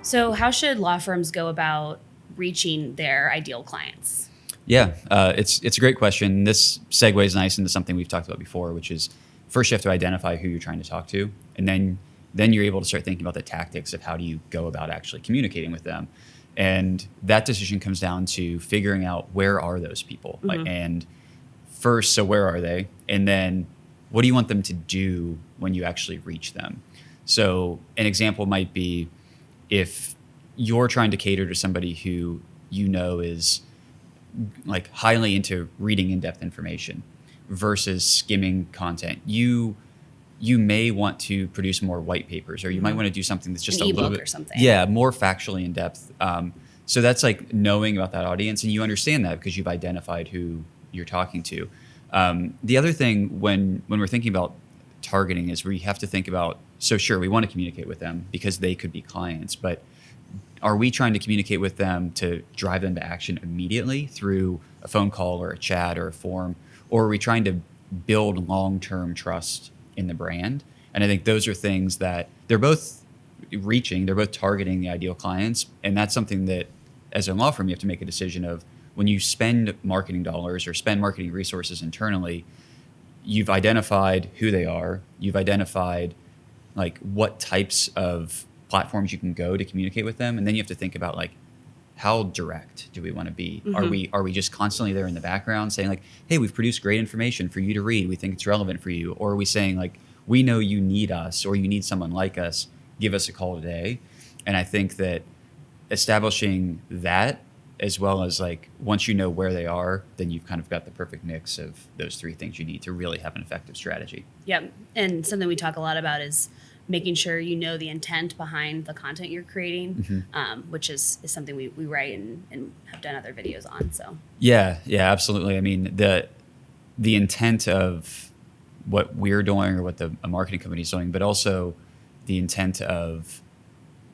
So how should law firms go about reaching their ideal clients? Yeah, it's a great question. This segues nice into something we've talked about before, which is first you have to identify who you're trying to talk to, and then you're able to start thinking about the tactics of how do you go about actually communicating with them. And that decision comes down to figuring out where are those people, and first, so where are they, and then what do you want them to do when you actually reach them? So an example might be if you're trying to cater to somebody who you know is like highly into reading in-depth information versus skimming content, you may want to produce more white papers, or you might want to do something that's just An a little ebook bit or something. more factually in depth. So that's like knowing about that audience, and you understand that because you've identified who you're talking to. The other thing when we're thinking about targeting is we have to think about, so sure, we want to communicate with them because they could be clients, but are we trying to communicate with them to drive them to action immediately through a phone call or a chat or a form, or are we trying to build long-term trust in the brand? And I think those are things that they're both targeting the ideal clients, and that's something that as a law firm you have to make a decision of. When you spend marketing dollars or spend marketing resources internally, you've identified who they are. You've identified like what types of platforms you can go to communicate with them. And then you have to think about like, how direct do we want to be? Are we just constantly there in the background saying like, hey, we've produced great information for you to read. We think it's relevant for you. Or are we saying like, we know you need us or you need someone like us. Give us a call today. And I think that establishing that, as well as like once you know where they are, then you've kind of got the perfect mix of those three things you need to really have an effective strategy. Yep. And something we talk a lot about is making sure you know the intent behind the content you're creating, which is something we write and have done other videos on. So yeah, absolutely. I mean, the intent of what we're doing or what a marketing company is doing, but also the intent of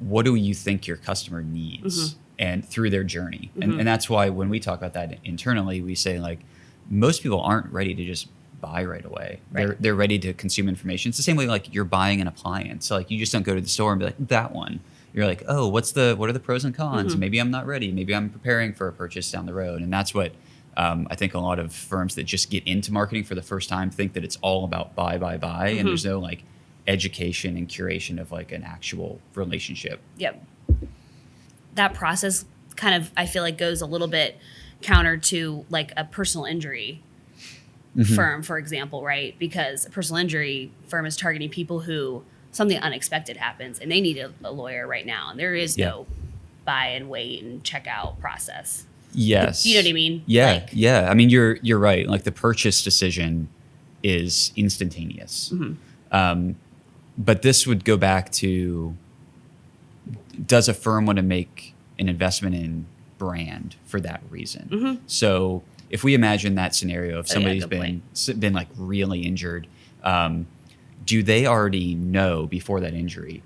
what do you think your customer needs and through their journey. And that's why when we talk about that internally, we say like most people aren't ready to just buy right away. Right. They're ready to consume information. It's the same way like you're buying an appliance. So like you just don't go to the store and be like, that one. You're like, oh, what are the pros and cons? Maybe I'm not ready. Maybe I'm preparing for a purchase down the road. And that's what I think a lot of firms that just get into marketing for the first time think that it's all about buy. And there's no like education and curation of like an actual relationship. Yep. That process kind of, I feel like, goes a little bit counter to like a personal injury firm, for example, right? Because a personal injury firm is targeting people who something unexpected happens and they need a lawyer right now. And there is no buy and wait and check out process. Yes. You know what I mean? Yeah. Yeah. I mean, you're right. Like the purchase decision is instantaneous. But this would go back to, does a firm want to make an investment in brand for that reason? So if we imagine that scenario of somebody's been like really injured, do they already know before that injury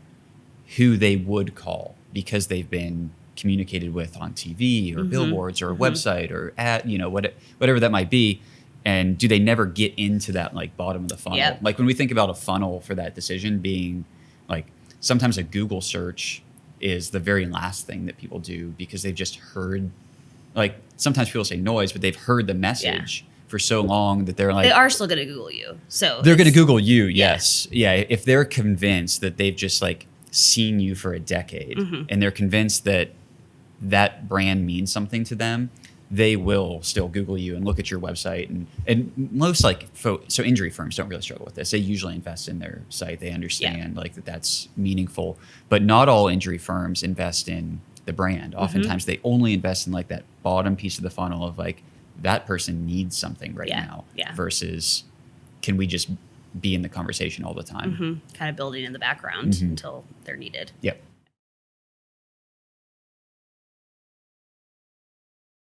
who they would call because they've been communicated with on TV or billboards or a website or whatever that might be? And do they never get into that like bottom of the funnel? Yep. Like when we think about a funnel for that decision being like sometimes a Google search is the very last thing that people do because they've just heard, like sometimes people say noise, but they've heard the message for so long that they're like, they are still going to Google you. So they're going to Google you. Yes. Yeah. If they're convinced that they've just like seen you for a decade and they're convinced that that brand means something to them, they will still Google you and look at your website. And most like, so injury firms don't really struggle with this. They usually invest in their site. They understand like that's meaningful, but not all injury firms invest in the brand. Oftentimes they only invest in like that bottom piece of the funnel of like, that person needs something right now versus can we just be in the conversation all the time? Kind of building in the background until they're needed. Yep.